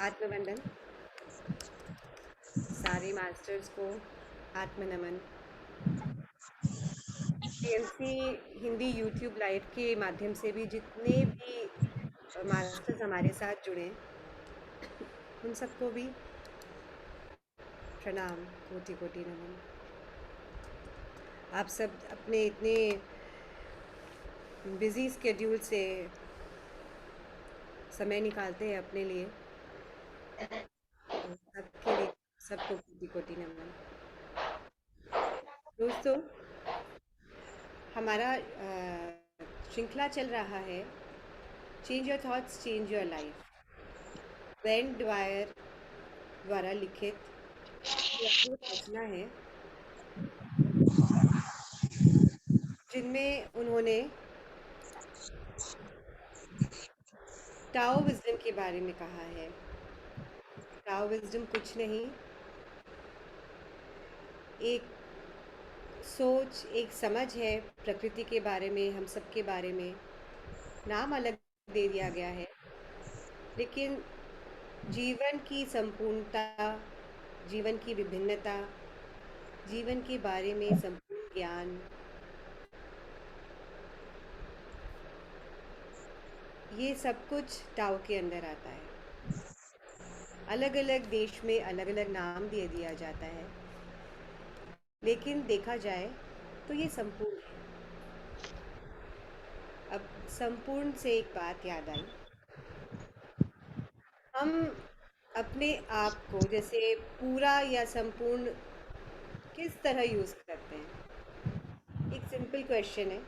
आत्मवंदन। सारे मास्टर्स को आत्मनमन। PNC Hindi YouTube live के माध्यम से भी जितने भी मास्टर्स हमारे साथ जुड़े हैं, उन सबको भी प्रणाम, कोटि कोटि नमन। आप सब अपने इतने बिजी स्केड्यूल से समय निकालते हैं अपने लिए, तो सबके लिए सबको कोटि कोटि नमन। दोस्तों, हमारा श्रृंखला चल रहा है change your thoughts change your life, when Dwyer द्वारा लिखित ये अद्भुत रचना है, जिनमें उन्होंने टाओ विजडम के बारे में कहा है। टाओ विजडम कुछ नहीं, एक सोच, एक समझ है प्रकृति के बारे में, हम सब के बारे में। नाम अलग दे दिया गया है, लेकिन जीवन की संपूर्णता, जीवन की विभिन्नता, जीवन के बारे में संपूर्ण ज्ञान, ये सब कुछ टाओ के अंदर आता है। अलग अलग देश में अलग अलग नाम दे दिया जाता है, लेकिन देखा जाए तो ये संपूर्ण है। अब संपूर्ण से एक बात याद आई। हम अपने आप को जैसे पूरा या संपूर्ण किस तरह यूज़ करते हैं? एक सिंपल क्वेश्चन है,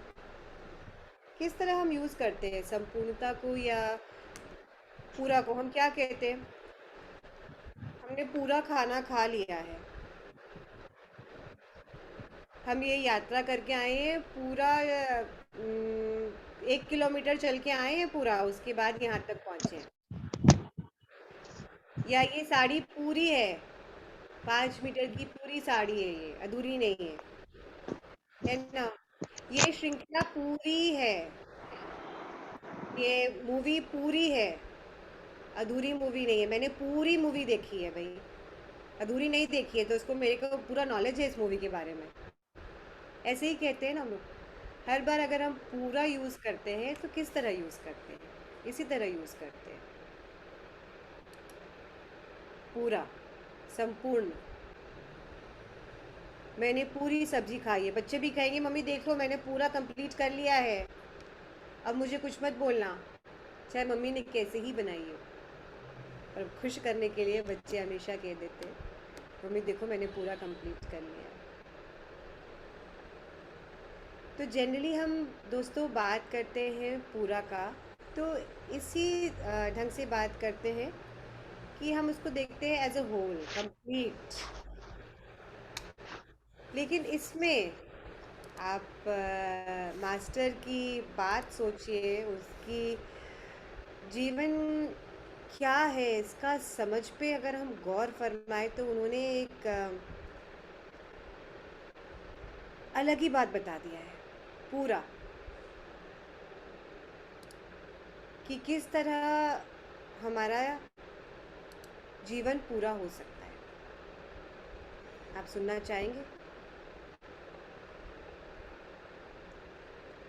किस तरह हम यूज़ करते हैं संपूर्णता को या पूरा को? हम क्या कहते हैं? हमने पूरा खाना खा लिया है, हम ये यात्रा करके आए हैं पूरा, 1 किलोमीटर चल के आए हैं पूरा, उसके बाद यहाँ तक पहुँचे हैं। या ये साड़ी पूरी है, 5 मीटर की पूरी साड़ी है, ये अधूरी नहीं है ना? ये श्रृंखला पूरी है, ये मूवी पूरी है, अधूरी मूवी नहीं है। मैंने पूरी मूवी देखी है भाई, अधूरी नहीं देखी है, तो उसको मेरे को पूरा नॉलेज है इस मूवी के बारे में। ऐसे ही कहते हैं ना हम लोग। हर बार अगर हम पूरा यूज़ करते हैं तो किस तरह यूज़ करते हैं? इसी तरह यूज़ करते हैं, पूरा, संपूर्ण। मैंने पूरी सब्जी खाई है, बच्चे भी कहेंगे मम्मी देख लो मैंने पूरा कंप्लीट कर लिया है, अब मुझे कुछ मत बोलना, चाहे मम्मी ने कैसे ही बनाई हो। और खुश करने के लिए बच्चे हमेशा कह देते हैं मम्मी देखो मैंने पूरा कंप्लीट कर लिया है। तो जनरली हम दोस्तों बात करते हैं पूरा का, तो इसी ढंग से बात करते हैं कि हम उसको देखते हैं एज अ होल, कंप्लीट। लेकिन इसमें आप मास्टर की बात सोचिए, उसकी जीवन क्या है, इसका समझ पे अगर हम गौर फरमाए तो उन्होंने एक अलग ही बात बता दिया है, पूरा, कि किस तरह हमारा जीवन पूरा हो सकता है। आप सुनना चाहेंगे?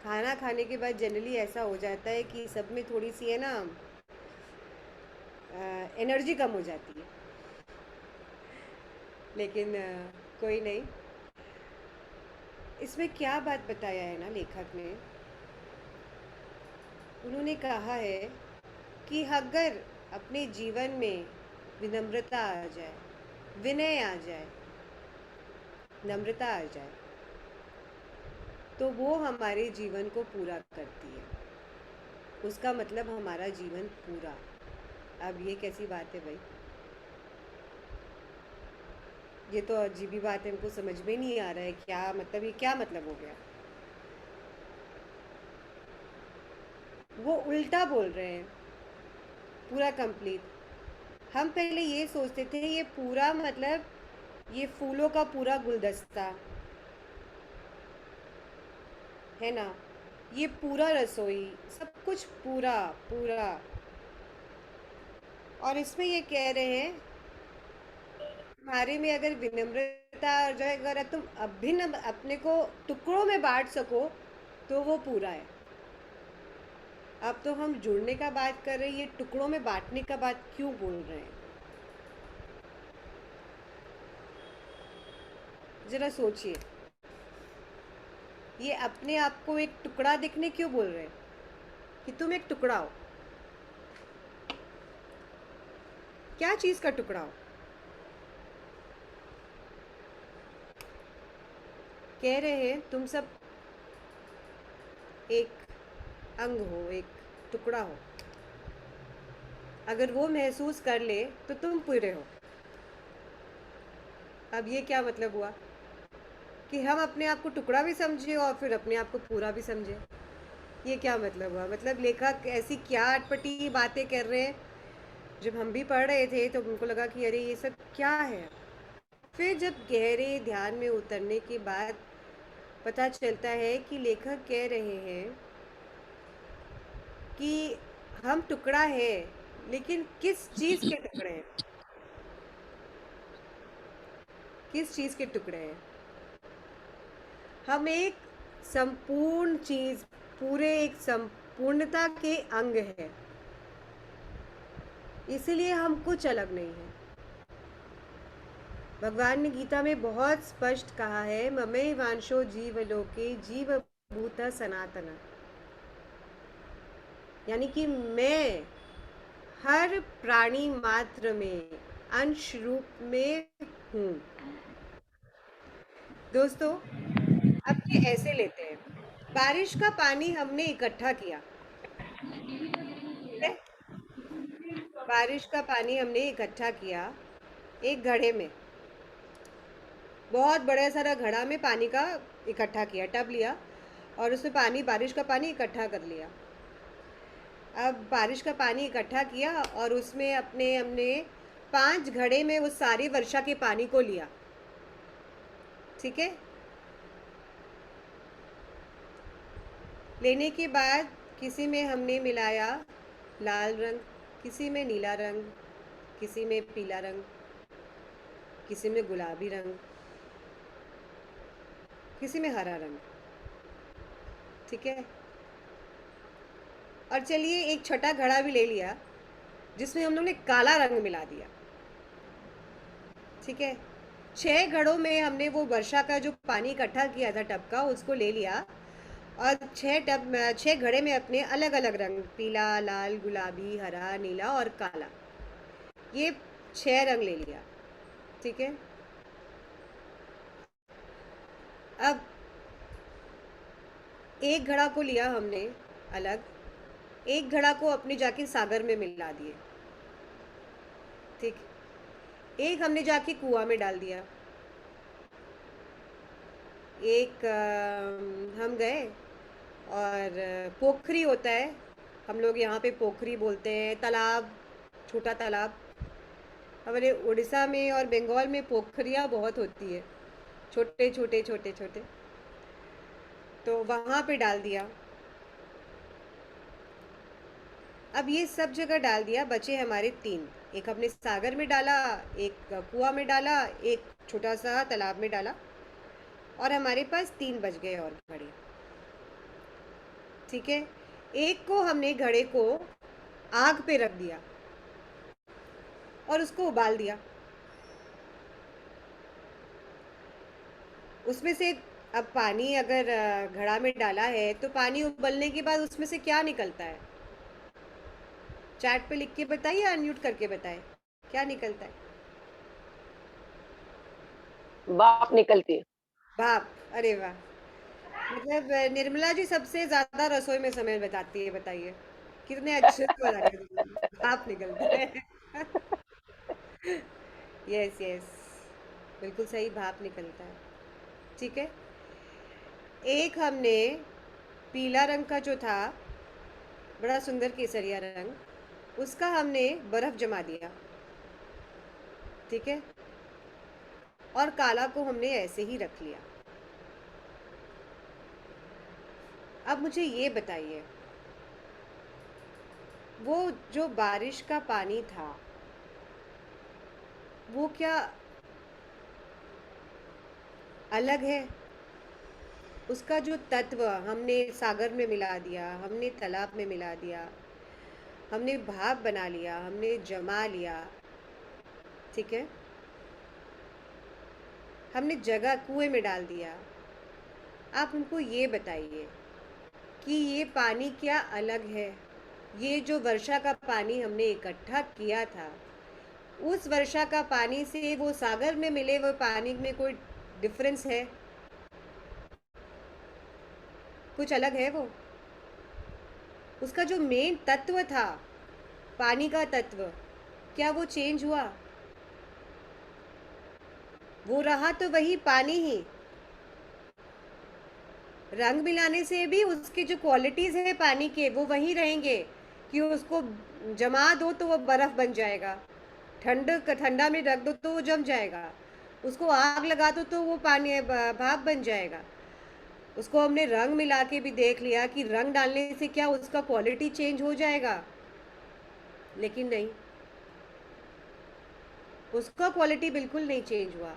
खाना खाने के बाद जनरली ऐसा हो जाता है कि सब में थोड़ी सी है ना, एनर्जी कम हो जाती है, लेकिन कोई नहीं। इसमें क्या बात बताया है ना लेखक ने, उन्होंने कहा है कि अगर अपने जीवन में विनम्रता आ जाए, विनय आ जाए, नम्रता आ जाए, तो वो हमारे जीवन को पूरा करती है। उसका मतलब हमारा जीवन पूरा। अब ये कैसी बात है भाई? ये तो अजीब ही बात है, हमको समझ में नहीं आ रहा है क्या मतलब, ये क्या मतलब हो गया? वो उल्टा बोल रहे हैं, पूरा कंप्लीट। हम पहले ये सोचते थे ये पूरा मतलब ये फूलों का पूरा गुलदस्ता है ना, ये पूरा रसोई, सब कुछ पूरा पूरा। और इसमें ये कह रहे हैं तुम्हारे में अगर विनम्रता आ जाए, अगर तुम अभिन्न अपने को टुकड़ों में बांट सको तो वो पूरा है। अब तो हम जुड़ने का बात कर रहे हैं, ये टुकड़ों में बांटने का बात क्यों बोल रहे हैं? जरा सोचिए, ये अपने आप को एक टुकड़ा दिखने क्यों बोल रहे हैं कि तुम एक टुकड़ा हो? क्या चीज का टुकड़ा हो? कह रहे हैं तुम सब एक अंग हो, एक टुकड़ा हो। अगर वो महसूस कर ले तो तुम पूरे हो। अब ये क्या मतलब हुआ कि हम अपने आप को टुकड़ा भी समझे और फिर अपने आप को पूरा भी समझे? ये क्या मतलब हुआ? मतलब लेखक ऐसी क्या अटपटी बातें कर रहे हैं। जब हम भी पढ़ रहे थे तो हमको लगा कि अरे ये सब क्या है। फिर जब गहरे ध्यान में उतरने के बाद पता चलता है कि लेखक कह रहे हैं कि हम टुकड़ा है, लेकिन किस चीज के टुकड़े हैं? किस चीज के टुकड़े हैं? हम एक संपूर्ण चीज, पूरे एक संपूर्णता के अंग है, इसलिए हम कुछ अलग नहीं है। भगवान ने गीता में बहुत स्पष्ट कहा है, ममे वांशो जीव लोके जीव भूत सनातन। यानी कि मैं हर प्राणी मात्र में अंश रूप में हूँ। दोस्तों, अब ये ऐसे लेते हैं, बारिश का पानी हमने इकट्ठा किया, ठीक है? बारिश का पानी हमने इकट्ठा किया एक घड़े में, बहुत बड़ा सारा घड़ा में पानी का इकट्ठा किया, टब लिया और उसमें पानी, बारिश का पानी इकट्ठा कर लिया। अब बारिश का पानी इकट्ठा किया और उसमें अपने हमने 5 घड़े में उस सारी वर्षा के पानी को लिया, ठीक है? लेने के बाद किसी में हमने मिलाया लाल रंग, किसी में नीला रंग, किसी में पीला रंग, किसी में गुलाबी रंग, किसी में हरा रंग, ठीक है? और चलिए एक छठा घड़ा भी ले लिया जिसमें हम लोग ने काला रंग मिला दिया, ठीक है? 6 घड़ों में हमने वो वर्षा का जो पानी इकट्ठा किया था टब का, उसको ले लिया और 6 घड़े में अपने अलग अलग रंग, पीला, लाल, गुलाबी, हरा, नीला और काला, ये 6 रंग ले लिया, ठीक है? अब एक घड़ा को लिया हमने अलग, एक घड़ा को अपने जाके सागर में मिला दिए, ठीक? एक हमने जाके कुआं में डाल दिया, एक हम गए और पोखरी होता है, हम लोग यहाँ पे पोखरी बोलते हैं, तालाब, छोटा तालाब। हमारे उड़ीसा में और बंगाल में पोखरियाँ बहुत होती है, छोटे छोटे छोटे छोटे, तो वहाँ पे डाल दिया। अब ये सब जगह डाल दिया, बचे हमारे 3, एक हमने सागर में डाला, एक कुआं में डाला, एक छोटा सा तालाब में डाला, और हमारे पास 3 बच गए और घड़े, ठीक है? एक को हमने घड़े को आग पे रख दिया और उसको उबाल दिया। उसमें से अब पानी अगर घड़ा में डाला है तो पानी उबलने के बाद उसमें से क्या निकलता है? चैट पे लिख के बताइए, अनम्यूट करके बताएं, क्या निकलता है? बाप निकलती है। भाप। अरे वाह! मतलब निर्मला जी सबसे ज्यादा रसोई में समय बताती है, बताइए कितने अच्छे से बता रही है तुम। भाप निकलता है। यस यस, बिल्कुल सही, भाप निकलता है, ठीक है? एक हमने पीला रंग का जो था, बड़ा सुंदर केसरिया रंग, उसका हमने बर्फ जमा दिया, ठीक है? और काला को हमने ऐसे ही रख लिया। अब मुझे ये बताइए, वो जो बारिश का पानी था वो क्या अलग है? उसका जो तत्व हमने सागर में मिला दिया, हमने तालाब में मिला दिया, हमने भाप बना लिया, हमने जमा लिया, ठीक है, हमने जगह कुएं में डाल दिया। आप हमको ये बताइए कि ये पानी क्या अलग है? ये जो वर्षा का पानी हमने इकट्ठा किया था, उस वर्षा का पानी से वो सागर में मिले वो पानी में कोई डिफरेंस है? कुछ अलग है वो? उसका जो मेन तत्व था, पानी का तत्व, क्या वो चेंज हुआ? वो रहा तो वही पानी ही। रंग मिलाने से भी उसके जो क्वालिटीज़ है पानी के वो वही रहेंगे, कि उसको जमा दो तो वो बर्फ़ बन जाएगा, ठंडा में रख दो तो वो जम जाएगा, उसको आग लगा दो तो वो पानी भाप बन जाएगा। उसको हमने रंग मिला के भी देख लिया कि रंग डालने से क्या उसका क्वालिटी चेंज हो जाएगा, लेकिन नहीं, उसका क्वालिटी बिल्कुल नहीं चेंज हुआ।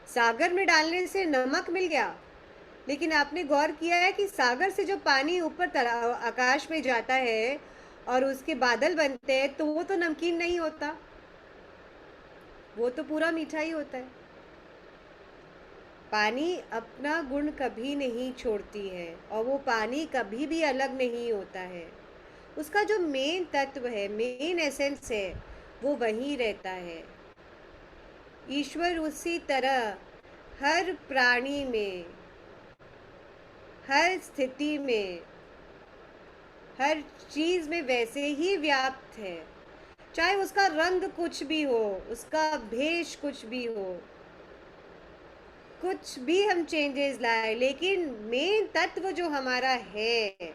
सागर में डालने से नमक मिल गया, लेकिन आपने गौर किया है कि सागर से जो पानी ऊपर आकाश में जाता है और उसके बादल बनते हैं तो वो तो नमकीन नहीं होता, वो तो पूरा मीठा ही होता है। पानी अपना गुण कभी नहीं छोड़ती है और वो पानी कभी भी अलग नहीं होता है। उसका जो मेन तत्व है, मेन एसेंस है, वो वहीं रहता है। ईश्वर उसी तरह हर प्राणी में, हर स्थिति में, हर चीज में वैसे ही व्याप्त है। चाहे उसका रंग कुछ भी हो, उसका भेष कुछ भी हो, कुछ भी हम चेंजेस लाए, लेकिन मेन तत्व जो हमारा है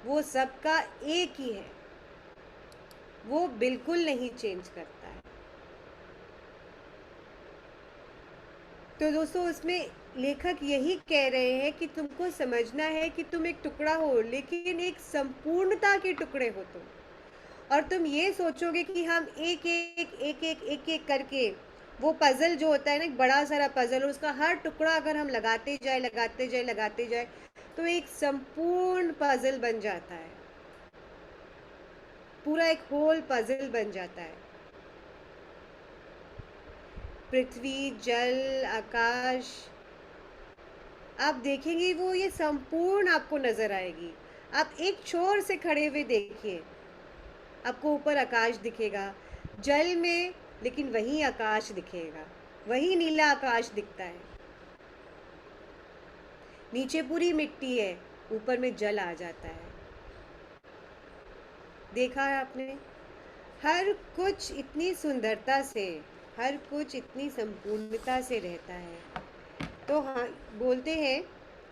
वो सबका एक ही है, वो बिल्कुल नहीं चेंज करता है। तो दोस्तों, उसमें लेखक यही कह रहे हैं कि तुमको समझना है कि तुम एक टुकड़ा हो, लेकिन एक संपूर्णता के टुकड़े हो तुम। और तुम ये सोचोगे कि हम एक एक करके, वो पजल जो होता है ना, एक बड़ा सारा पजल, उसका हर टुकड़ा अगर हम लगाते जाए तो एक संपूर्ण पजल बन जाता है, पूरा एक होल पजल बन जाता है। पृथ्वी, जल, आकाश, आप देखेंगे वो ये संपूर्ण आपको नजर आएगी। आप एक छोर से खड़े हुए देखिए, आपको ऊपर आकाश दिखेगा, जल में, लेकिन वही आकाश दिखेगा, वही नीला आकाश दिखता है। नीचे पूरी मिट्टी है, ऊपर में जल आ जाता है। देखा है आपने? हर कुछ इतनी सुंदरता से, हर कुछ इतनी संपूर्णता से रहता है। तो हाँ, बोलते हैं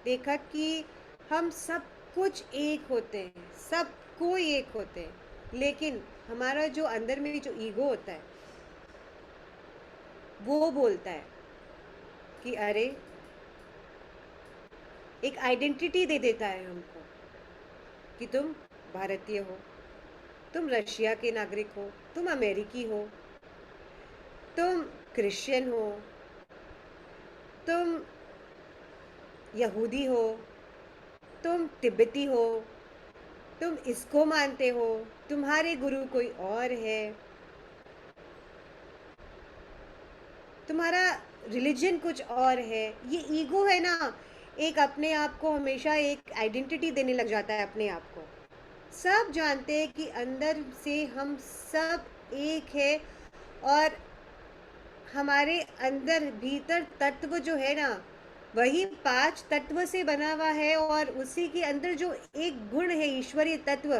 लेखक कि हम सब कुछ एक होते हैं, सब कोई एक होते हैं, लेकिन हमारा जो अंदर में जो ईगो होता है वो बोलता है कि अरे, एक आइडेंटिटी दे देता है हमको कि तुम भारतीय हो, तुम रशिया के नागरिक हो, तुम अमेरिकी हो, तुम क्रिश्चियन हो, तुम यहूदी हो, तुम तिब्बती हो, तुम इसको मानते हो, तुम्हारे गुरु कोई और है, तुम्हारा रिलीजन कुछ और है। ये ईगो है ना, एक अपने आप को हमेशा एक आइडेंटिटी देने लग जाता है अपने आप को। सब जानते हैं कि अंदर से हम सब एक है, और हमारे अंदर भीतर तत्व जो है ना, वही 5 तत्व से बना हुआ है, और उसी के अंदर जो एक गुण है, ईश्वरीय तत्व,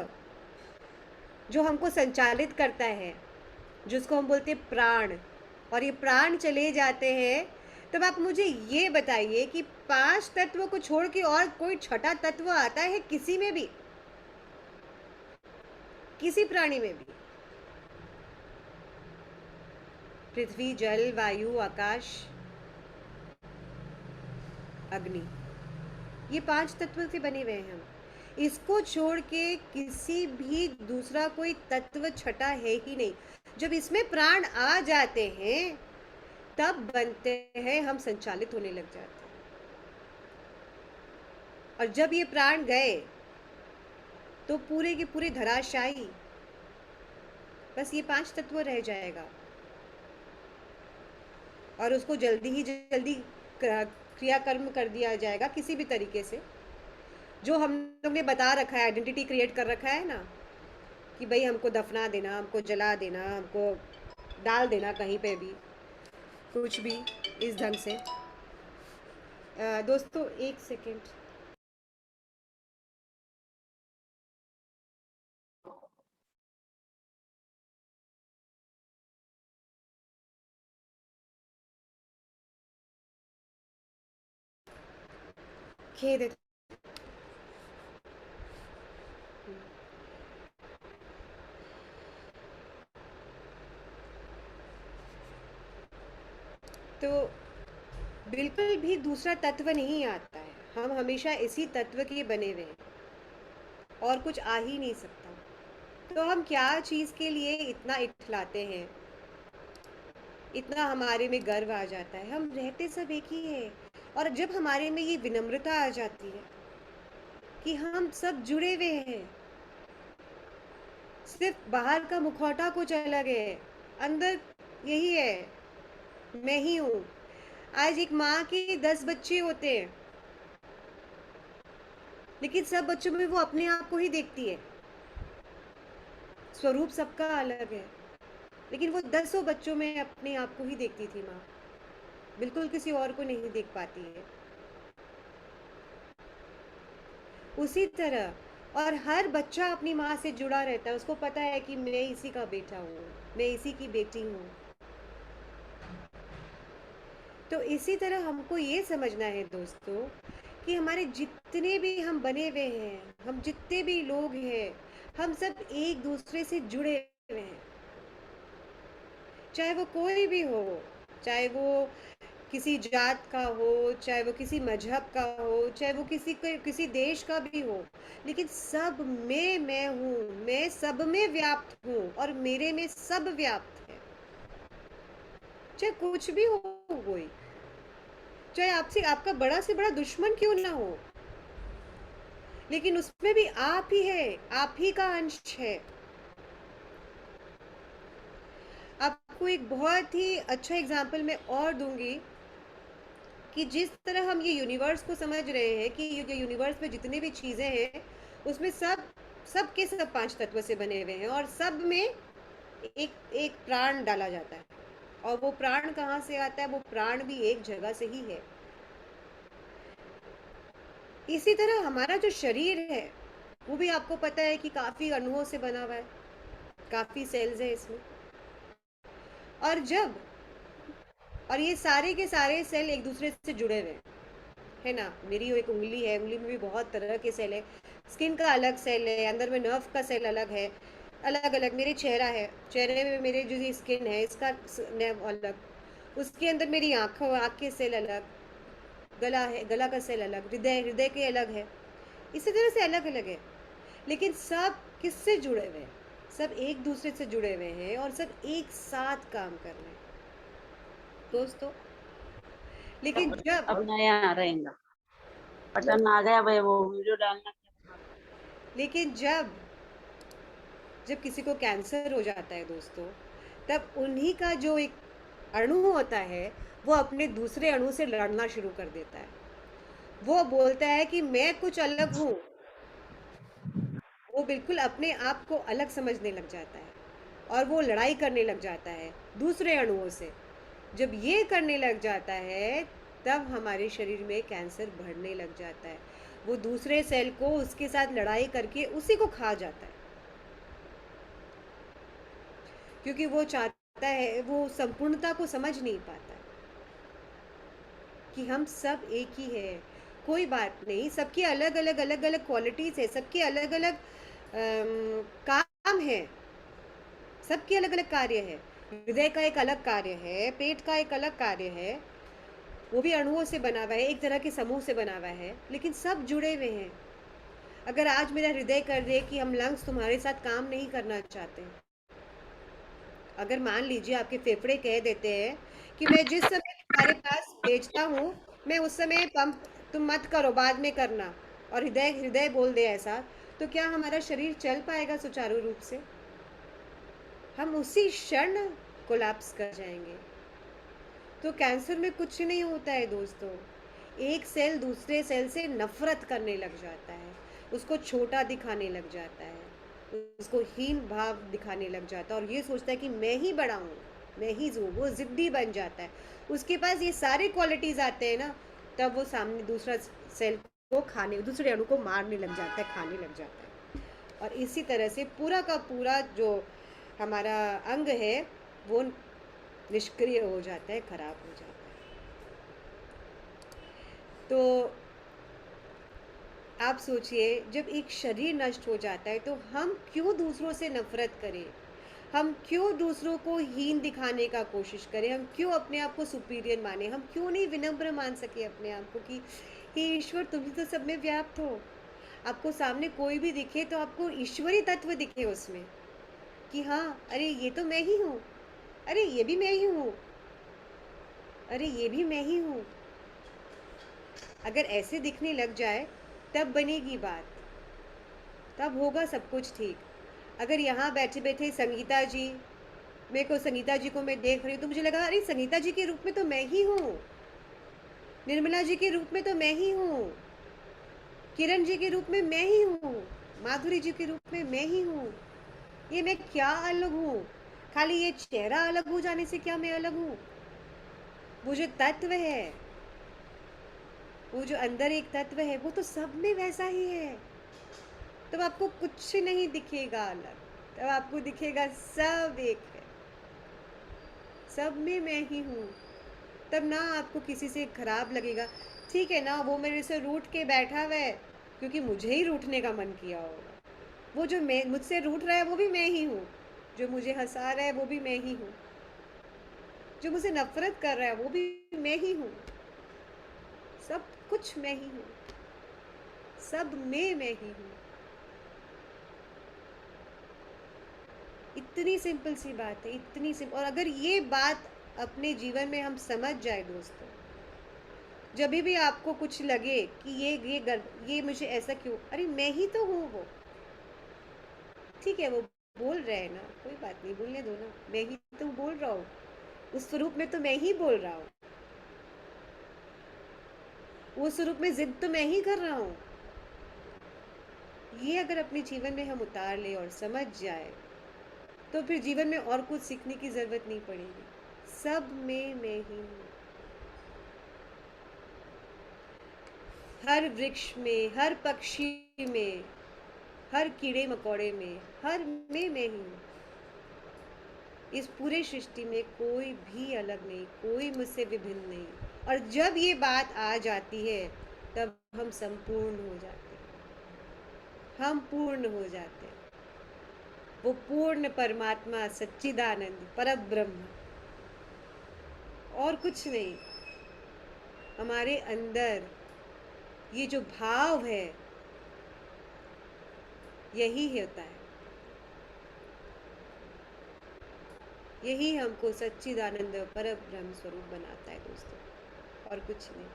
जो हमको संचालित करता है, जिसको हम बोलते हैं प्राण, और ये प्राण चले जाते हैं। तब आप मुझे ये बताइए कि 5 तत्व को छोड़ के और कोई छठा तत्व आता है किसी में भी, किसी प्राणी में भी? पृथ्वी, जल, वायु, आकाश, अग्नि, ये 5 तत्व से बने हुए हैं हम। इसको छोड़ के किसी भी दूसरा कोई तत्व छठा है ही नहीं। जब इसमें प्राण आ जाते हैं तब बनते हैं, हम संचालित होने लग जाते हैं। और जब ये प्राण गए तो पूरे के पूरे धराशायी, बस ये 5 तत्व रह जाएगा। और उसको जल्दी ही जल्दी क्रियाकर्म कर दिया जाएगा किसी भी तरीके से, जो हम लोग ने बता रखा है, आइडेंटिटी क्रिएट कर रखा है ना, कि भाई हमको दफना देना, हमको जला देना, हमको डाल देना कहीं पे भी, कुछ भी इस ढंग से। दोस्तों एक सेकेंड। खेद है। तो बिल्कुल भी दूसरा तत्व नहीं आता है, हम हमेशा इसी तत्व के बने हुए हैं और कुछ आ ही नहीं सकता। तो हम क्या चीज़ के लिए इतना इठलाते हैं, इतना हमारे में गर्व आ जाता है, हम रहते सब एक ही है। और जब हमारे में ये विनम्रता आ जाती है कि हम सब जुड़े हुए हैं, सिर्फ बाहर का मुखौटा कुछ अलग है, अंदर यही है, मैं ही हूँ। आज एक माँ के 10 बच्चे होते हैं, लेकिन सब बच्चों में वो अपने आप को ही देखती है, स्वरूप सबका अलग है, लेकिन वो 10 बच्चों में अपने आप को ही देखती थी माँ, बिल्कुल किसी और को नहीं देख पाती है। उसी तरह और हर बच्चा अपनी माँ से जुड़ा रहता है, उसको पता है कि मैं इसी का बेटा हूँ, मैं इसी की बेटी हूँ। तो इसी तरह हमको ये समझना है दोस्तों कि हमारे जितने भी हम बने हुए हैं, हम जितने भी लोग हैं, हम सब एक दूसरे से जुड़े हुए हैं, चाहे वो कोई भी हो, चाहे वो किसी जात का हो, चाहे वो किसी मजहब का हो, चाहे वो किसी देश का भी हो, लेकिन सब में मैं हूँ, मैं सब में व्याप्त हूँ और मेरे में सब व्याप्त है। चाहे कुछ भी हो, कोई चाहे आपसे आपका बड़ा से बड़ा दुश्मन क्यों ना हो, लेकिन उसमें भी आप ही है, आप ही का अंश है। आपको एक बहुत ही अच्छा एग्जाम्पल मैं और दूंगी कि जिस तरह हम ये यूनिवर्स को समझ रहे हैं कि ये यूनिवर्स में जितने भी चीज़ें हैं उसमें सब के सब 5 तत्व से बने हुए हैं और सब में एक एक प्राण डाला जाता है। और वो प्राण कहाँ से आता है? वो प्राण भी एक जगह से ही है। इसी तरह हमारा जो शरीर है वो भी आपको पता है कि काफ़ी अणुओं से बना हुआ है, काफ़ी सेल्स है इसमें। और जब और ये सारे के सारे सेल एक दूसरे से जुड़े हुए हैं, है ना। मेरी एक उंगली है, उंगली में भी बहुत तरह के सेल है, स्किन का अलग सेल है, अंदर में नर्व का सेल अलग है, अलग अलग। मेरे चेहरा है, चेहरे में मेरे जो स्किन है इसका नर्व अलग, उसके अंदर मेरी आँख के सेल अलग, गला है, गला का सेल अलग, हृदय हृदय के अलग है। इसी तरह से अलग अलग है, लेकिन सब किससे जुड़े हुए हैं? सब एक दूसरे से जुड़े हुए हैं और सब एक साथ काम कर रहे हैं दोस्तों। लेकिन जब अब नया रहेगा, बटन आ गया भाई, वो वीडियो डालना। लेकिन जब जब किसी को कैंसर हो जाता है दोस्तों, तब उन्हीं का जो एक अणु होता है वो अपने दूसरे अणु से लड़ना शुरू कर देता है। वो बोलता है कि मैं कुछ अलग हूँ, वो बिल्कुल अपने आप को अलग समझने लग जाता है और वो लड़ाई करने लग जाता है दूसरे अणुओं से। जब ये करने लग जाता है तब हमारे शरीर में कैंसर बढ़ने लग जाता है। वो दूसरे सेल को उसके साथ लड़ाई करके उसी को खा जाता है, क्योंकि वो चाहता है, वो संपूर्णता को समझ नहीं पाता है कि हम सब एक ही है। कोई बात नहीं, सबकी अलग अलग अलग अलग क्वालिटीज है, सबके अलग अलग काम है, सबके अलग अलग कार्य है। हृदय का एक अलग कार्य है, पेट का एक अलग कार्य है, वो भी अणुओं से बना हुआ है, एक तरह के समूह से बना हुआ है, लेकिन सब जुड़े हुए हैं। अगर आज मेरा हृदय कर दे कि हम लंग्स तुम्हारे साथ काम नहीं करना चाहते, अगर मान लीजिए आपके फेफड़े कह देते हैं कि मैं जिस समय तुम्हारे पास भेजता हूँ, मैं उस समय पंप तुम मत करो, बाद में करना, और हृदय हृदय बोल दे ऐसा, तो क्या हमारा शरीर चल पाएगा सुचारू रूप से? हम उसी क्षण कोलैप्स कर जाएंगे। तो कैंसर में कुछ नहीं होता है दोस्तों। एक सेल दूसरे सेल से नफरत करने लग जाता है, उसको छोटा दिखाने लग जाता है, उसको हीन भाव दिखाने लग जाता है, और ये सोचता है कि मैं ही बड़ा हूँ, मैं ही हूँ। वो जिद्दी बन जाता है। उसके पास ये सारे क्वालिटीज आते हैं ना, तब वो सामने दूसरा सेल को खाने, दूसरे अणु को मारने लग जाता है, खाने लग जाता है। और इसी तरह से पूरा का पूरा जो हमारा अंग है वो निष्क्रिय हो जाता है, खराब हो जाता है। तो आप सोचिए, जब एक शरीर नष्ट हो जाता है तो हम क्यों दूसरों से नफरत करें? हम क्यों दूसरों को हीन दिखाने का कोशिश करें? हम क्यों अपने आप को सुपीरियर माने? हम क्यों नहीं विनम्र मान सके अपने आप को कि हे ईश्वर, तुम ही तो सब में व्याप्त हो। आपको सामने कोई भी दिखे तो आपको ईश्वरी तत्व दिखे उसमें, कि हाँ, अरे ये तो मैं ही हूँ, अरे ये भी मैं ही हूँ, अरे ये भी मैं ही हूँ। अगर ऐसे दिखने लग जाए तब बनेगी बात, तब होगा सब कुछ ठीक। अगर यहाँ बैठे बैठे संगीता जी, मेरे को संगीता जी को मैं देख रही हूँ तो मुझे लगा अरे संगीता जी के रूप में तो मैं ही हूँ, निर्मला जी के रूप में तो मैं ही हूँ, किरण जी के रूप में मैं ही हूँ, माधुरी जी के रूप में मैं ही हूँ। ये मैं क्या अलग हूँ? खाली ये चेहरा अलग हो जाने से क्या मैं अलग हूँ? वो जो तत्व है, वो जो अंदर एक तत्व है, वो तो सब में वैसा ही है। तब आपको कुछ नहीं दिखेगा अलग, तब आपको दिखेगा सब एक है, सब में मैं ही हूँ। तब ना आपको किसी से खराब लगेगा। ठीक है ना, वो मेरे से रूठ के बैठा हुआ है क्योंकि मुझे ही रूठने का मन किया होगा। वो जो मैं मुझसे रूठ रहा है वो भी मैं ही हूँ, जो मुझे हंसा रहा है वो भी मैं ही हूँ, जो मुझसे नफरत कर रहा है वो भी मैं ही हूँ। सब कुछ मैं ही हूँ, सब में मैं ही हूँ। इतनी सिंपल सी बात है, इतनी सिंपल। और अगर ये बात अपने जीवन में हम समझ जाए दोस्तों, जब भी आपको कुछ लगे कि ये मुझे ऐसा क्यों, अरे मैं ही तो हूँ वो। ठीक है, वो बोल रहे हैं ना, कोई बात नहीं, बोलने दो ना, मैं ही तो बोल रहा हूँ, उस स्वरूप में तो मैं ही बोल रहा हूँ, वो स्वरूप में जिद तो मैं ही कर रहा हूँ। ये अगर अपने जीवन में हम उतार ले और समझ जाए तो फिर जीवन में और कुछ सीखने की जरूरत नहीं पड़ेगी। सब में मैं ही हूँ। हर वृक्ष में, हर पक्षी में, हर कीड़े मकोड़े में, हर में मैं ही हूँ। इस पूरे सृष्टि में कोई भी अलग नहीं, कोई मुझसे विभिन्न नहीं। और जब ये बात आ जाती है तब हम संपूर्ण हो जाते हैं, हम पूर्ण हो जाते हैं। वो पूर्ण परमात्मा, सच्चिदानंद, परब्रह्म, और कुछ नहीं। हमारे अंदर ये जो भाव है यही होता है, यही हमको सच्चिदानंद परब्रह्म स्वरूप बनाता है दोस्तों, और कुछ नहीं।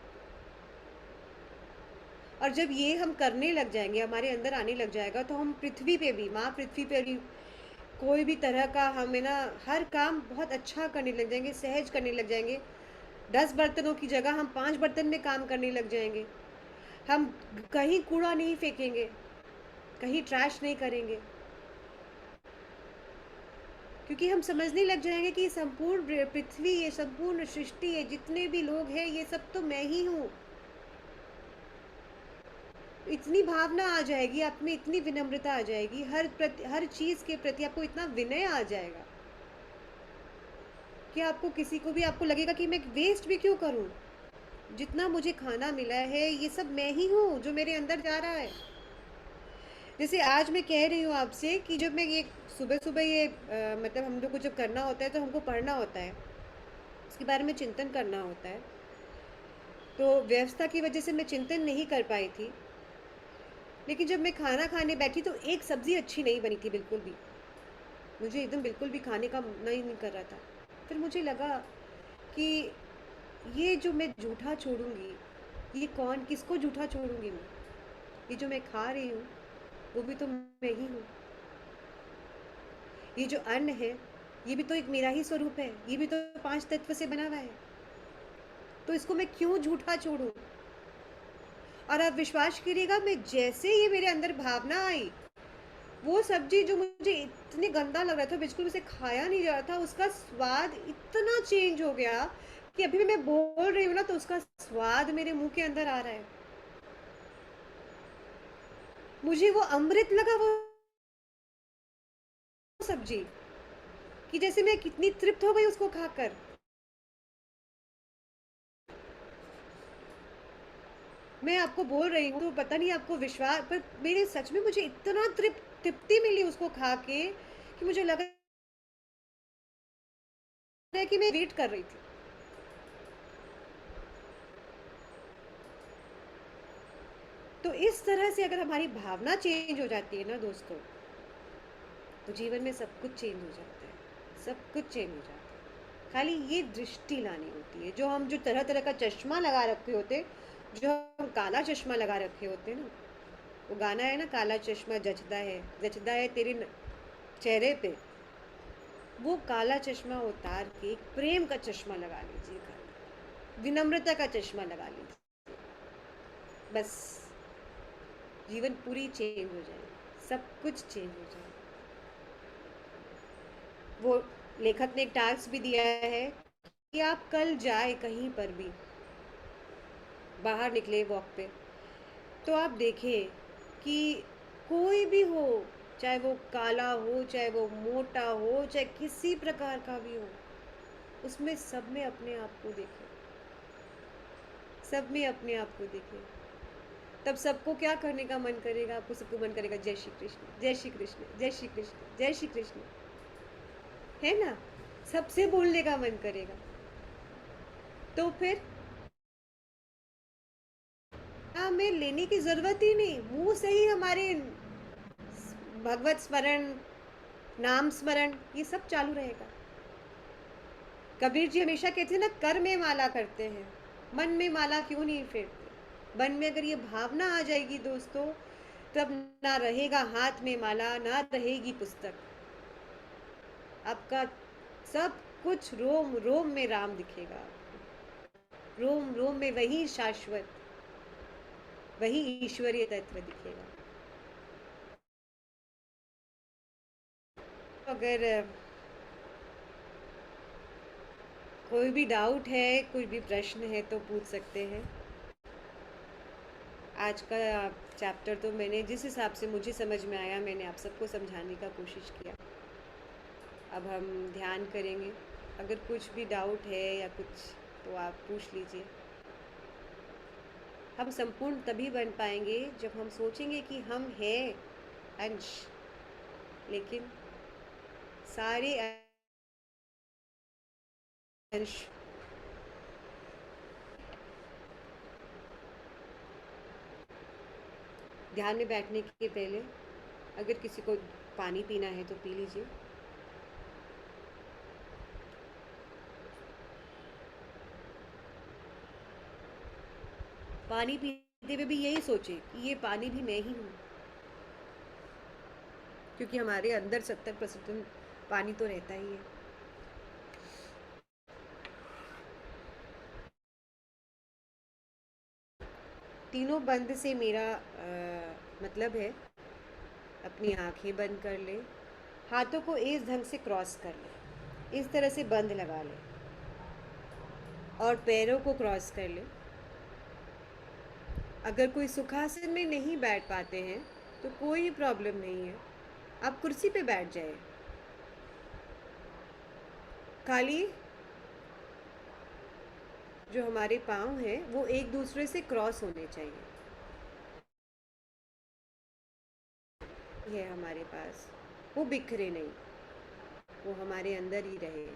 और जब ये हम करने लग जाएंगे, हमारे अंदर आने लग जाएगा, तो हम पृथ्वी पे भी, माँ पृथ्वी पे भी कोई भी तरह का हमें ना हर काम बहुत अच्छा करने लग जाएंगे, सहज करने लग जाएंगे। 10 बर्तनों की जगह हम 5 बर्तन में काम करने लग जाएंगे। हम कहीं कूड़ा नहीं फेंकेंगे, कहीं ट्रैश नहीं करेंगे, क्योंकि हम समझने लग जाएंगे कि संपूर्ण पृथ्वी, ये संपूर्ण सृष्टि, ये जितने भी लोग हैं, ये सब तो मैं ही हूँ। इतनी भावना आ जाएगी आप में, इतनी विनम्रता आ जाएगी, हर चीज़ के प्रति आपको इतना विनय आ जाएगा कि आपको किसी को भी आपको लगेगा कि मैं वेस्ट भी क्यों करूँ, जितना मुझे खाना मिला है ये सब मैं ही हूँ जो मेरे अंदर जा रहा है। जैसे आज मैं कह रही हूँ आपसे कि जब मैं ये सुबह सुबह ये मतलब हम लोग को जब करना होता है तो हमको पढ़ना होता है, उसके बारे में चिंतन करना होता है। तो व्यवस्था की वजह से मैं चिंतन नहीं कर पाई थी, लेकिन जब मैं खाना खाने बैठी तो एक सब्ज़ी अच्छी नहीं बनी थी बिल्कुल भी। मुझे एकदम बिल्कुल भी खाने का मन ही नहीं कर रहा था। फिर मुझे लगा कि ये जो मैं जूठा छोड़ूंगी, ये कौन किसको जूठा छोड़ूंगी मैं? ये जो मैं खा रही हूँ वो भी तो मैं ही हूँ। ये जो अन्न है ये भी तो एक मेरा ही स्वरूप है, ये भी तो 5 तत्व से बना हुआ है। तो इसको मैं क्यों झूठा छोड़ूं? और आप विश्वास करिएगा, मैं जैसे ही मेरे अंदर भावना आई, वो सब्जी जो मुझे इतनी गंदा लग रहा था, बिल्कुल उसे खाया नहीं जा रहा था, उसका स्वाद इतना चेंज हो गया कि अभी भी मैं बोल रही हूँ ना तो उसका स्वाद मेरे मुंह के अंदर आ रहा है। मुझे वो अमृत लगा वो सब्जी, कि जैसे मैं कितनी तृप्त हो गई उसको खाकर। मैं आपको बोल रही हूँ तो पता नहीं आपको विश्वास, पर मेरे सच में मुझे इतना तृप्ति मिली उसको खा के कि मुझे लगा कि मैं वेट कर रही थी। तो इस तरह से अगर हमारी भावना चेंज हो जाती है ना दोस्तों, तो जीवन में सब कुछ चेंज हो जाता है, सब कुछ चेंज हो जाता है। खाली ये दृष्टि लानी होती है। जो हम जो तरह तरह का चश्मा लगा रखे होते, जो हम काला चश्मा लगा रखे होते ना, वो गाना है ना, काला चश्मा जचदा है तेरे चेहरे पे। वो काला चश्मा उतार के एक प्रेम का चश्मा लगा लीजिए, विनम्रता का चश्मा लगा लीजिए। बस जीवन पूरी चेंज हो जाए, सब कुछ चेंज हो जाए। वो लेखक ने एक टास्क भी दिया है कि आप कल जाए कहीं पर भी, बाहर निकले वॉक पे, तो आप देखें कि कोई भी हो, चाहे वो काला हो, चाहे वो मोटा हो, चाहे किसी प्रकार का भी हो, उसमें सब में अपने आप को देखें, सब में अपने आप को देखें। तब सबको क्या करने का मन करेगा? आपको सबको मन करेगा जय श्री कृष्ण, जय श्री कृष्ण, जय श्री कृष्ण, जय श्री कृष्ण, है ना? सबसे बोलने का मन करेगा। तो फिर हमें लेने की जरूरत ही नहीं, मुंह से ही हमारे भगवत स्मरण, नाम स्मरण, ये सब चालू रहेगा। कबीर जी हमेशा कहते हैं ना, कर में माला करते हैं, मन में माला क्यों नहीं फेरते? मन में अगर ये भावना आ जाएगी दोस्तों, तब ना रहेगा हाथ में माला, ना रहेगी पुस्तक। आपका सब कुछ रोम रोम में राम दिखेगा, रोम रोम में वही शाश्वत, वही ईश्वरीय तत्व दिखेगा। अगर कोई भी डाउट है, कोई भी प्रश्न है तो पूछ सकते हैं। आज का चैप्टर तो मैंने जिस हिसाब से मुझे समझ में आया, मैंने आप सबको समझाने का कोशिश किया। अब हम ध्यान करेंगे। अगर कुछ भी डाउट है या कुछ, तो आप पूछ लीजिए। हम संपूर्ण तभी बन पाएंगे जब हम सोचेंगे कि हम हैं अंश, लेकिन सारे अंश। ध्यान में बैठने के पहले अगर किसी को पानी पीना है तो पी लीजिए। पानी पीते हुए भी यही सोचे कि ये पानी भी मैं ही हूँ, क्योंकि हमारे अंदर 70% पानी तो रहता ही है। तीनों बंद से मेरा मतलब है, अपनी आंखें बंद कर ले, हाथों को इस ढंग से क्रॉस कर ले, इस तरह से बंद लगा ले, और पैरों को क्रॉस कर ले। अगर कोई सुखासन में नहीं बैठ पाते हैं तो कोई प्रॉब्लम नहीं है, आप कुर्सी पे बैठ जाए। खाली जो हमारे पाँव हैं वो एक दूसरे से क्रॉस होने चाहिए, है हमारे पास, वो बिखरे नहीं, वो हमारे अंदर ही रहे।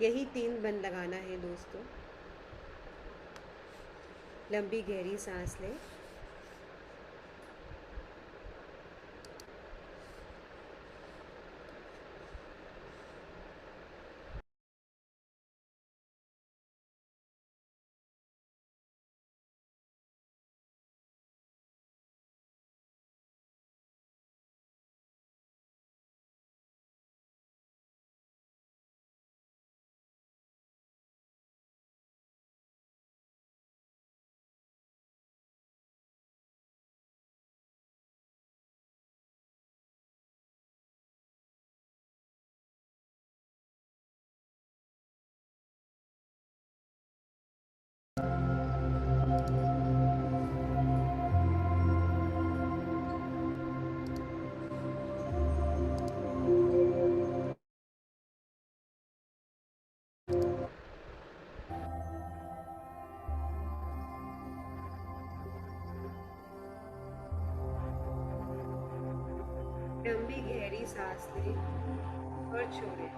यही 3 बंद लगाना है दोस्तों। लंबी गहरी सांस लें, लंबी गहरी सांस लें और छोड़ें।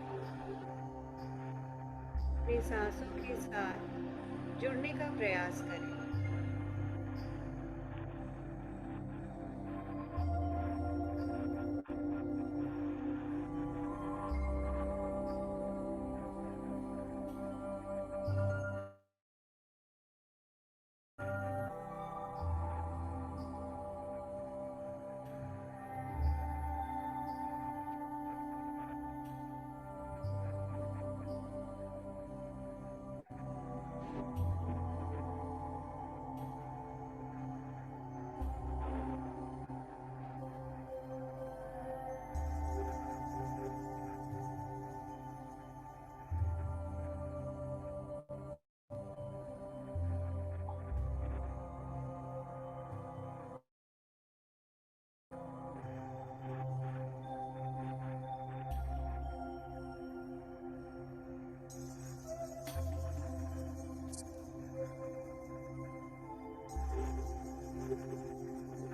अपनी सांसों के साथ जुड़ने का प्रयास करें।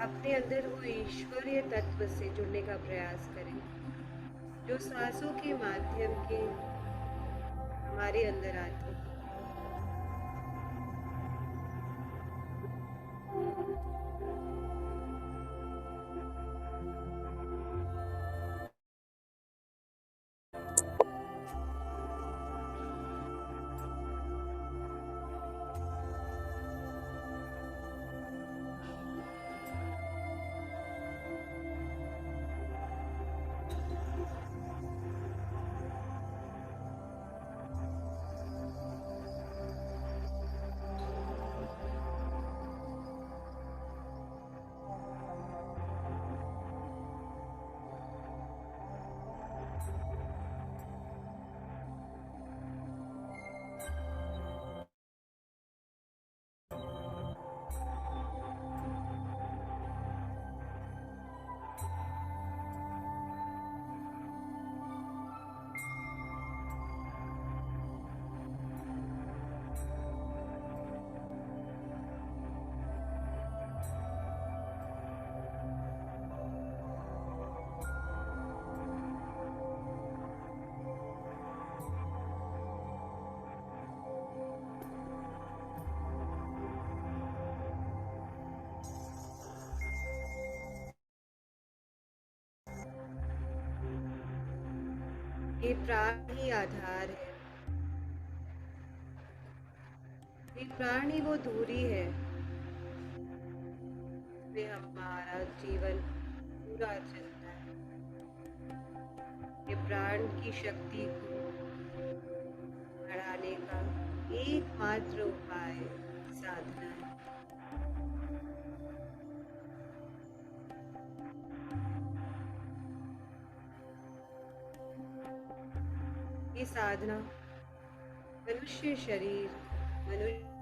अपने अंदर वो ईश्वरीय तत्व से जुड़ने का प्रयास करें जो सांसों के माध्यम के हमारे अंदर आते हैं। ये प्राण ही आधार है। ये प्राण ही वो दूरी है जिसमें हमारा जीवन पूरा चलता है। ये प्राण की शक्ति को बढ़ाने का एकमात्र उपाय साधना है। ये साधना मनुष्य शरीर, मनुष्य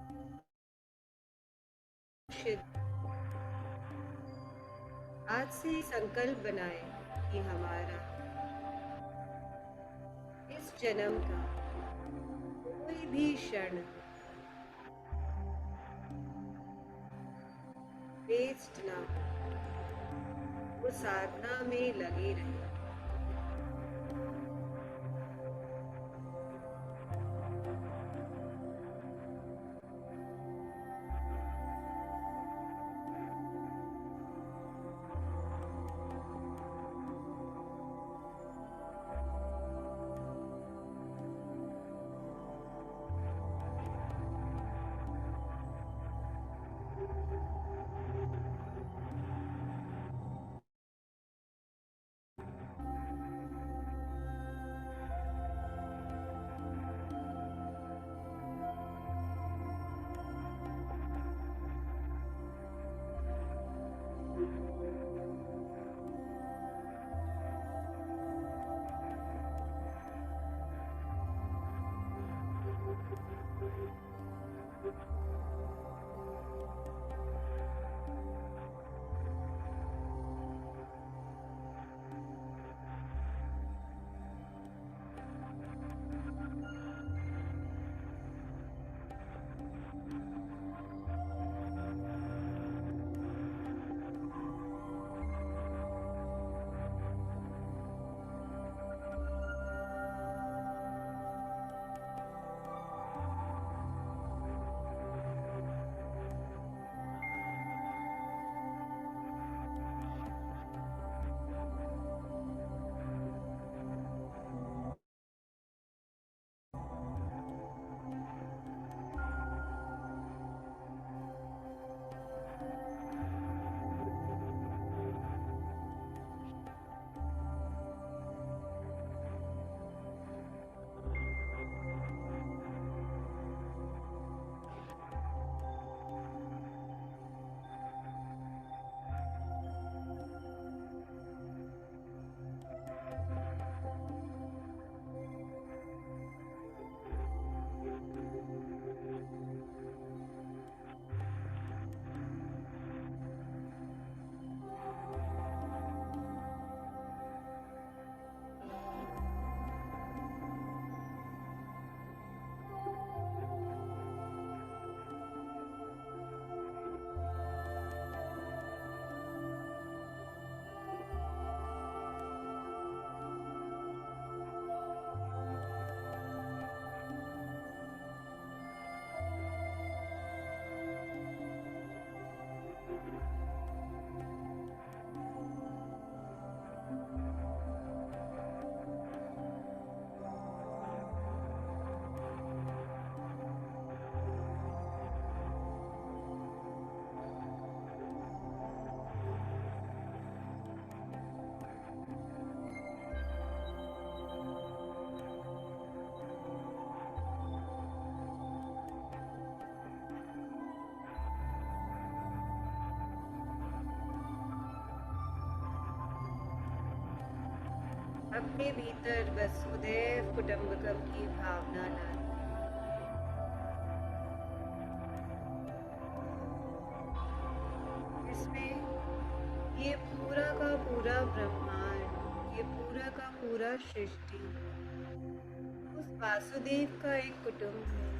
आज से संकल्प बनाए कि हमारा इस जन्म का कोई भी क्षण वेस्ट ना हो, वो साधना में लगे रहे। अपने भीतर वसुधैव कुटुंबकम की भावना लाना। इसमें ये पूरा का पूरा ब्रह्मांड, ये पूरा का पूरा सृष्टि उस वासुदेव का एक कुटुंब है।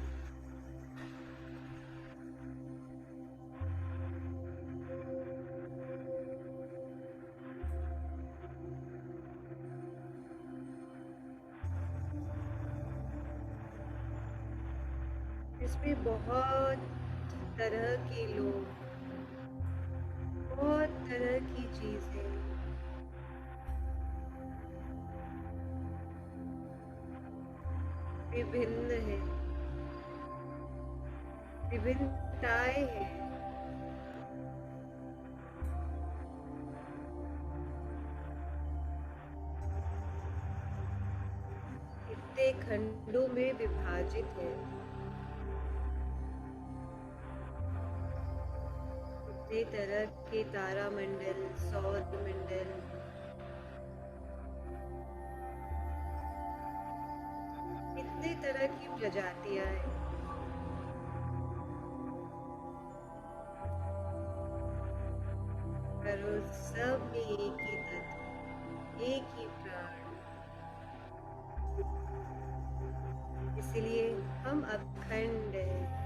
इसमें बहुत तरह के लोग, बहुत तरह की चीजें, विभिन्न है, विभिन्नताएं हैं। इतने खंडों में विभाजित है, इतने तरह के तारामंडल, सौर मंडल, इतने तरह की प्रजातियां हैं। पर उस सब में एक ही तत्व, एक ही प्राण। इसलिए हम अखंड हैं।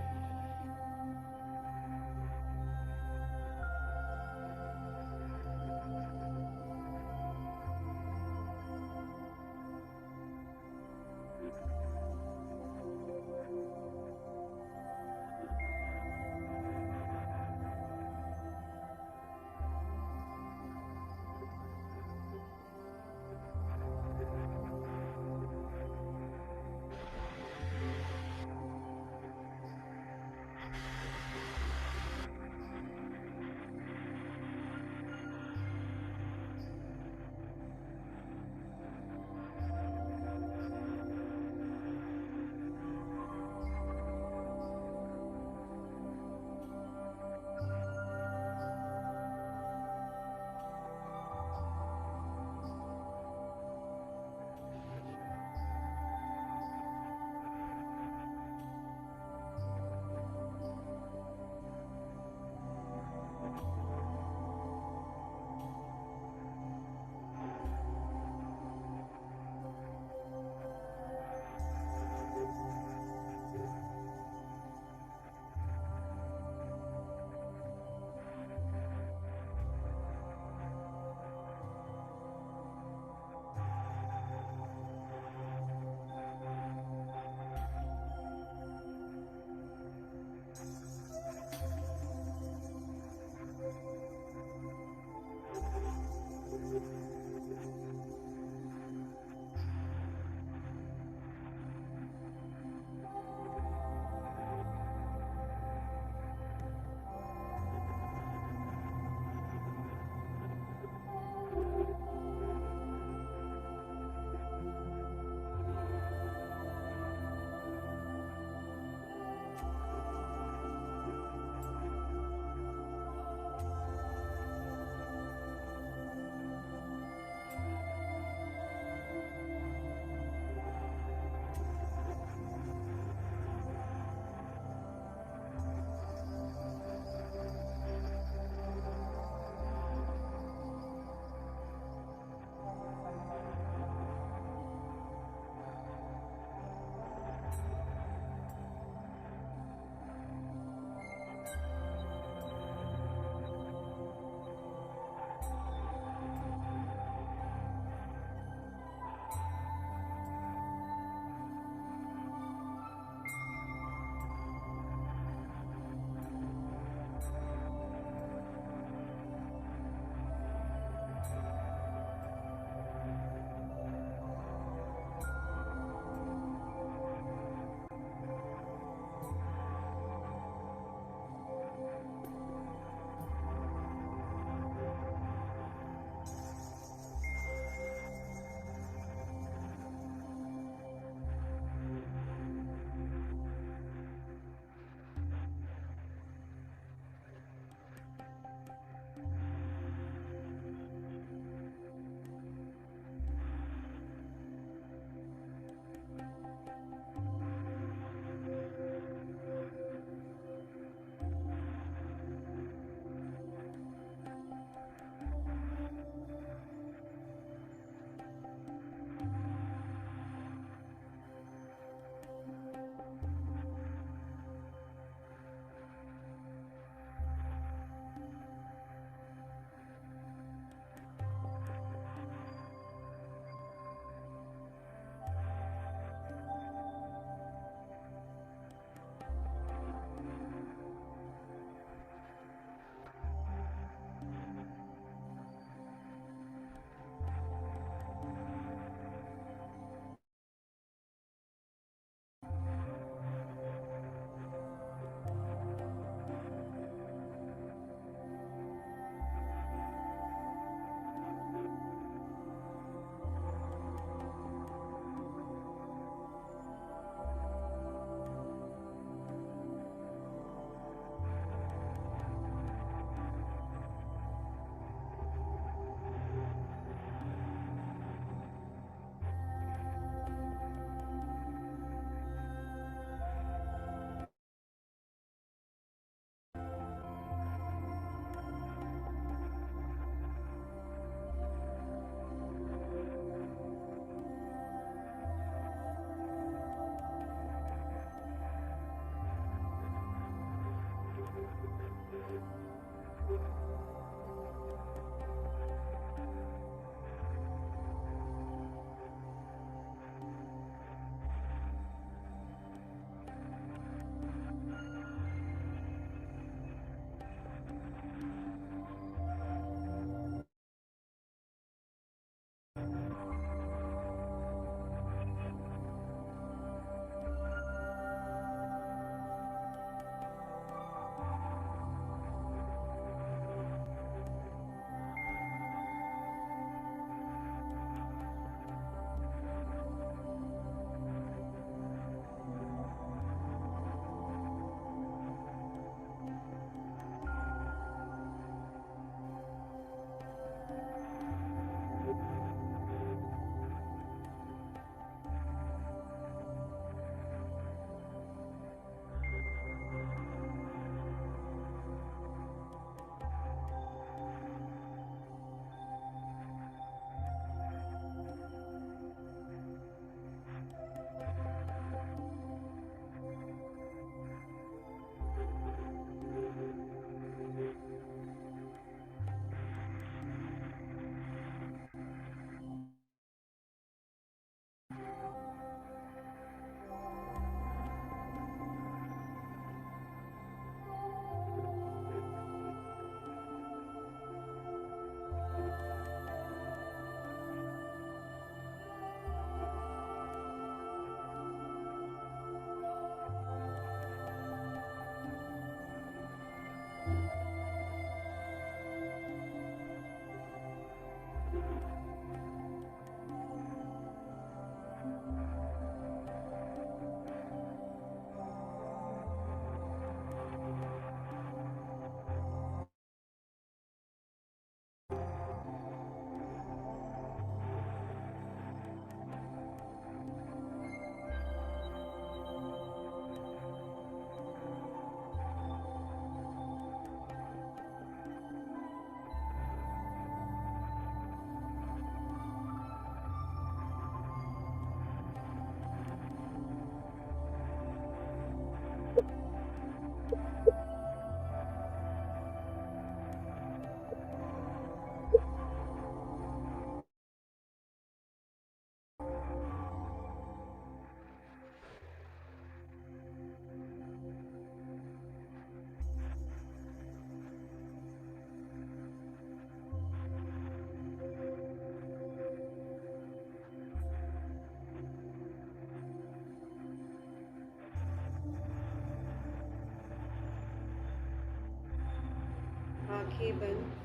आंखें बंद।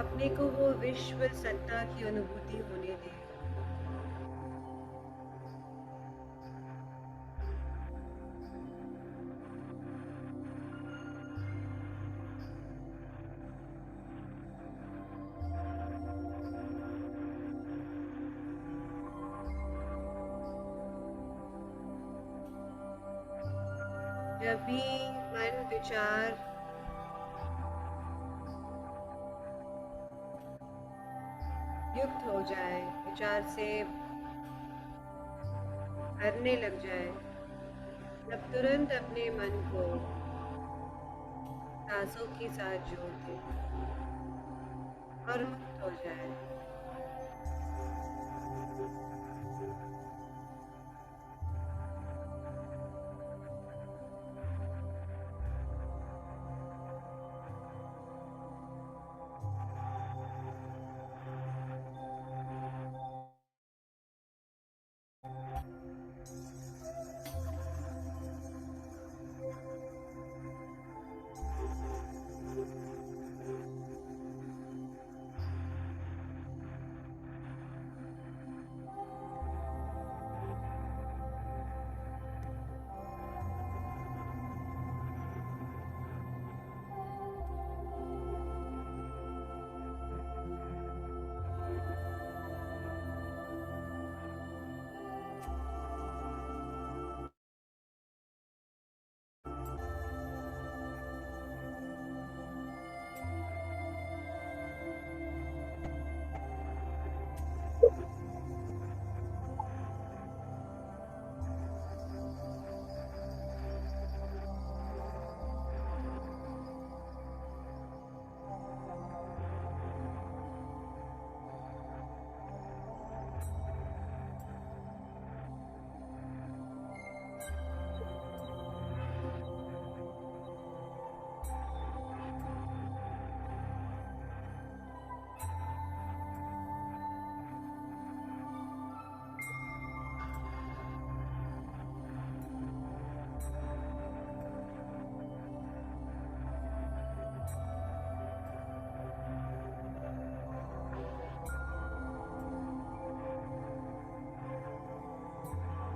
अपने को वो विश्व सत्ता की अनुभूति होने दें। जब भी मन विचार युक्त हो जाए, विचार से भरने लग जाए, तब तुरंत अपने मन को सांसों के साथ जोड़ दे और मुक्त हो जाए।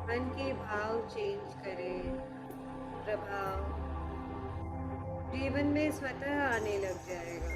मन के भाव चेंज करें, प्रभाव जीवन में स्वतः आने लग जाएगा।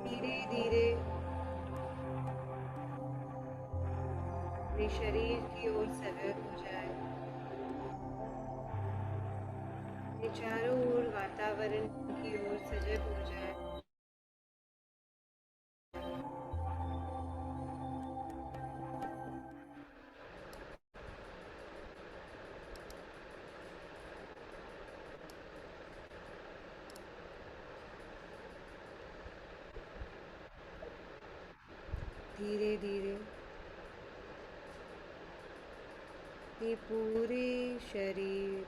धीरे धीरे अपने शरीर की ओर सजग हो जाए। अपने चारों ओर वातावरण की ओर सजग हो जाए। धीरे धीरे ये पूरे शरीर,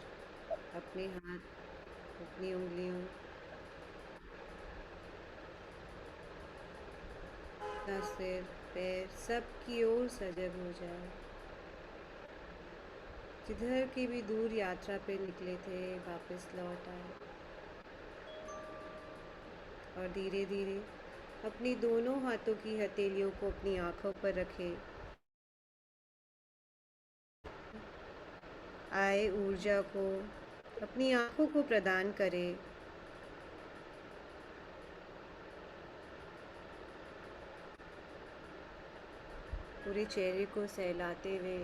अपने हाथ, अपनी उंगलियों का सिर, पैर सब की ओर सजग हो जाए। जिधर की भी दूर यात्रा पे निकले थे वापस लौट आए और धीरे धीरे अपनी दोनों हाथों की हथेलियों को अपनी आंखों पर रखें। आए ऊर्जा को अपनी आंखों को प्रदान करें। पूरे चेहरे को सहलाते हुए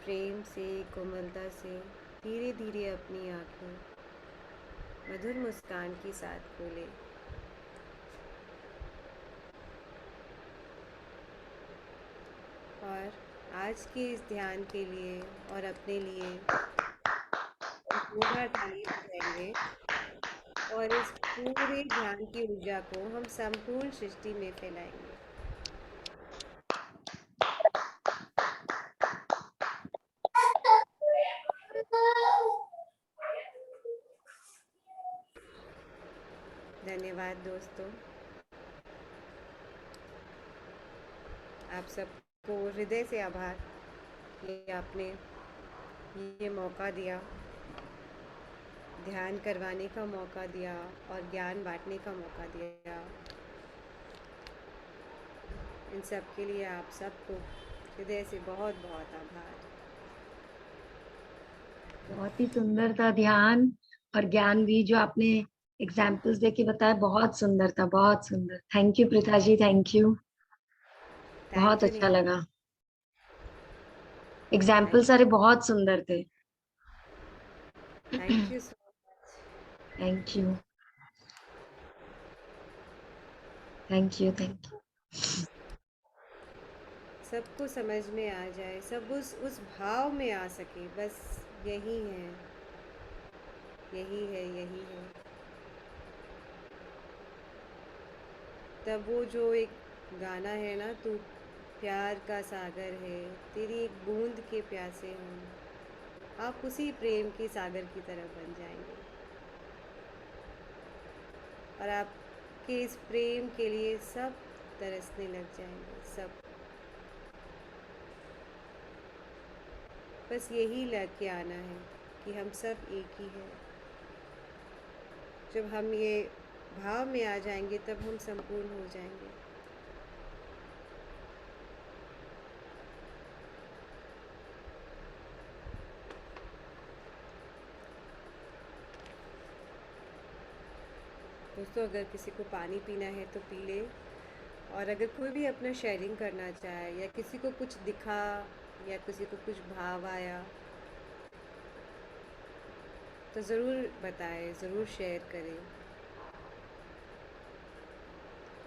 प्रेम से, कोमलता से धीरे धीरे अपनी आंखें मधुर मुस्कान के साथ खोलें। और आज के इस ध्यान के लिए और अपने लिए 2 बार ताली बजाएंगे और इस पूरे ध्यान की ऊर्जा को हम संपूर्ण सृष्टि में फैलाएंगे। धन्यवाद दोस्तों, आप सबको हृदय से आभार कि आपने ये मौका दिया, ध्यान करवाने का मौका दिया और ज्ञान बांटने का मौका दिया। इन सब के लिए आप सबको हृदय से बहुत बहुत आभार। बहुत ही सुंदर था ध्यान और ज्ञान भी जो आपने एग्जाम्पल्स देके बताया, बहुत सुंदर था, बहुत सुंदर। Thank you Preeta ji, thank you, बहुत थैंक यू अच्छा लगा। एग्जाम्पल सारे बहुत सुंदर थे। Thank you so much. Thank you, thank you, thank you. सबको समझ में आ जाए, सब उस भाव में आ सके, बस यही है, यही है, यही है। तब वो जो एक गाना है ना, तू प्यार का सागर है, तेरी एक बूंद के प्यासे हम, आप उसी प्रेम के सागर की तरह बन जाएंगे और आपके इस प्रेम के लिए सब तरसने लग जाएंगे, सब। बस यही लेके आना है कि हम सब एक ही हैं। जब हम ये भाव में आ जाएंगे तब हम संपूर्ण हो जाएंगे। दोस्तों, अगर किसी को पानी पीना है तो पी ले, और अगर कोई भी अपना शेयरिंग करना चाहे या किसी को कुछ दिखा या किसी को कुछ भाव आया तो ज़रूर बताएं, ज़रूर शेयर करें।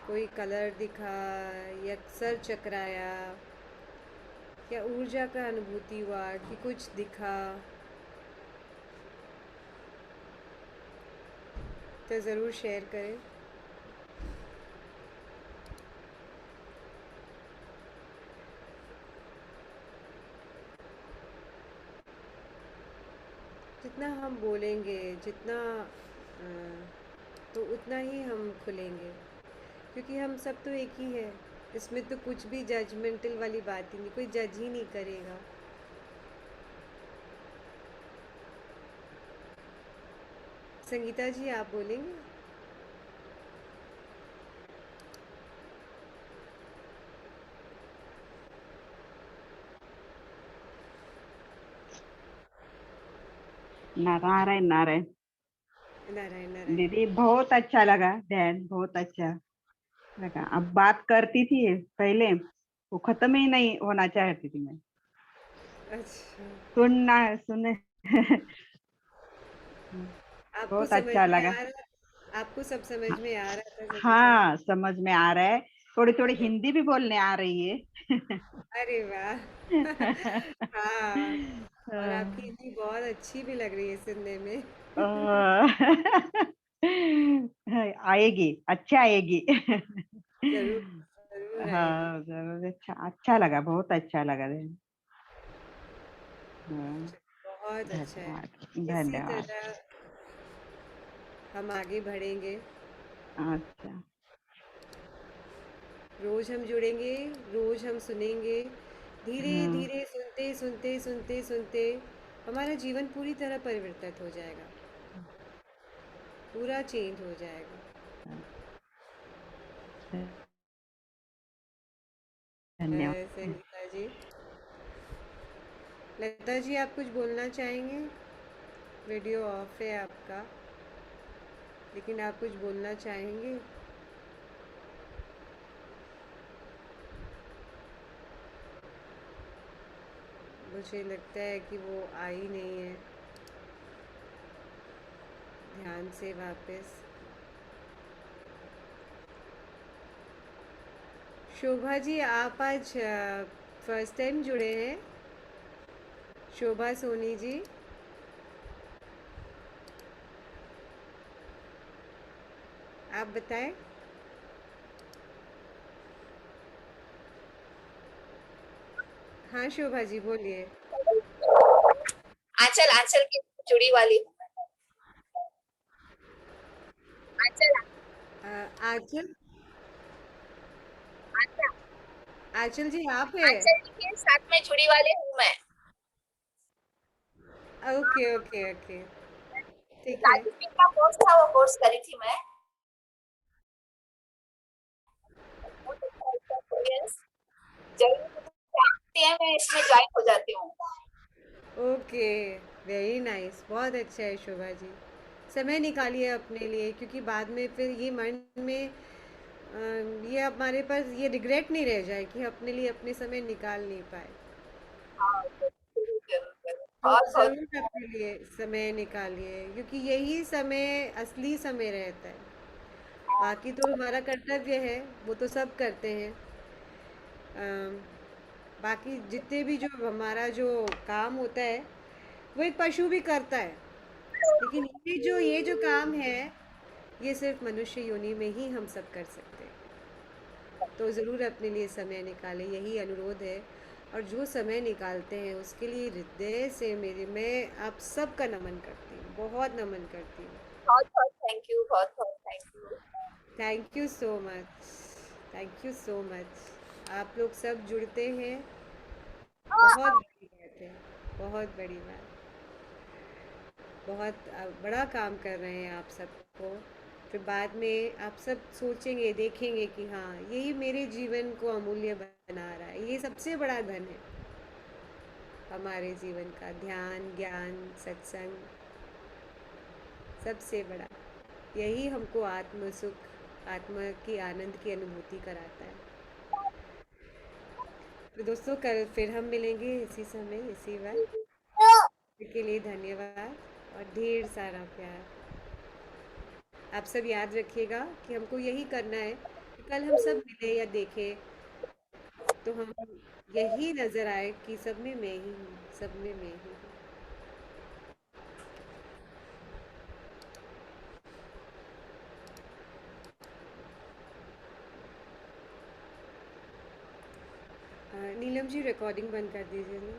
कोई कलर दिखा या सर चकराया या ऊर्जा का अनुभूति हुआ कि कुछ दिखा तो ज़रूर शेयर करें। जितना हम बोलेंगे, जितना तो उतना ही हम खुलेंगे, क्योंकि हम सब तो एक ही है। इसमें तो कुछ भी जजमेंटल वाली बात ही नहीं, कोई जज ही नहीं करेगा। संगीता जी, आप बोलेंगे? नारायण नारायण। नारायण नारायण। दीदी बहुत अच्छा लगा, ध्यान बहुत अच्छा लगा। अब बात करती थी पहले, वो खत्म ही नहीं होना चाहती थी मैं। अच्छा, सुनना सुने आपको बहुत समझ अच्छा में लगा। आ रहा, आपको सब समझ में आ रहा था संगीता जी? हाँ समझ में आ रहा है, थोड़ी थोड़ी हिंदी भी बोलने आ रही है। अरे वाह! हाँ, और आपकी हिंदी बहुत अच्छी भी लग रही है सुनने में। आएगी, अच्छा आएगी। ज़रूर, ज़रूर आएगी। हाँ जरूर, अच्छा अच्छा लगा, बहुत अच्छा लगा। हाँ, बहुत अच्छा है। धन्यवाद इसी धन्यवाद। तरह हम आगे बढ़ेंगे। अच्छा। रोज़ हम जुड़ेंगे, रोज़ हम सुनेंगे। धीरे हाँ धीरे सुनते सुनते सुनते सुनते हमारा जीवन पूरी तरह परिवर्तित हो जाएगा, पूरा चेंज हो जाएगा। धन्यवाद। संगीता जी, लता जी, आप कुछ बोलना चाहेंगे? वीडियो ऑफ है आपका, लेकिन आप कुछ बोलना चाहेंगे? मुझे लगता है कि वो आई नहीं है ध्यान से वापस। शोभा जी, आप आज फर्स्ट टाइम जुड़े हैं? शोभा सोनी जी, आप बताएं। हाँ शोभा जी, बोलिए। आंचल आंचल की जुड़ी वाली हूँ। आंचल आंचल, आंचल आंचल जी आप है? आंचल जी के साथ में जुड़ी वाली हूँ मैं। ओके ओके ओके, ठीक है। टाइपिंग का कोर्स था, वो कोर्स करी थी मैं। बहुत अच्छा एक्सपीरियंस। जरूर चाहती है मैं इसमें ज्वाइन हो जाती हूँ। ओके, वेरी नाइस, बहुत अच्छा है शोभा जी। समय निकालिए अपने लिए, क्योंकि बाद में फिर ये मन में ये हमारे पास ये रिग्रेट नहीं रह जाए कि अपने लिए अपने समय निकाल नहीं पाए। हाँ, जरूर जरूर जरूर, तो बहुत बहुत ज़रूर अपने लिए समय निकालिए, क्योंकि यही समय असली समय रहता है। बाकी तो हमारा कर्तव्य है, वो तो सब करते हैं। बाकी जितने भी जो हमारा जो काम होता है वो एक पशु भी करता है, लेकिन ये जो काम है ये सिर्फ मनुष्य योनि में ही हम सब कर सकते हैं। तो ज़रूर अपने लिए समय निकालें, यही अनुरोध है। और जो समय निकालते हैं उसके लिए हृदय से मेरे मैं आप सबका नमन करती हूँ, बहुत नमन करती हूँ। बहुत बहुत थैंक यू, बहुत बहुत thank you. Thank you so much, thank you so much. आप लोग सब जुड़ते हैं, बहुत बड़ी बात है, बहुत बड़ी बात। बहुत बड़ा काम कर रहे हैं आप सबको। फिर बाद में आप सब सोचेंगे, देखेंगे कि हाँ यही मेरे जीवन को अमूल्य बना रहा है। ये सबसे बड़ा धन है हमारे जीवन का, ध्यान, ज्ञान, सत्संग, सबसे बड़ा यही हमको आत्म सुख, आत्मा की आनंद की अनुभूति कराता है। तो दोस्तों कल फिर हम मिलेंगे इसी समय इसी वक्त। के लिए धन्यवाद और ढेर सारा प्यार। आप सब याद रखिएगा कि हमको यही करना है कि कल हम सब मिले या देखें तो हम यही नज़र आए कि सब में मैं ही हूँ, सब में मैं ही हूँ। नीलम जी रिकॉर्डिंग बंद कर दीजिए ना।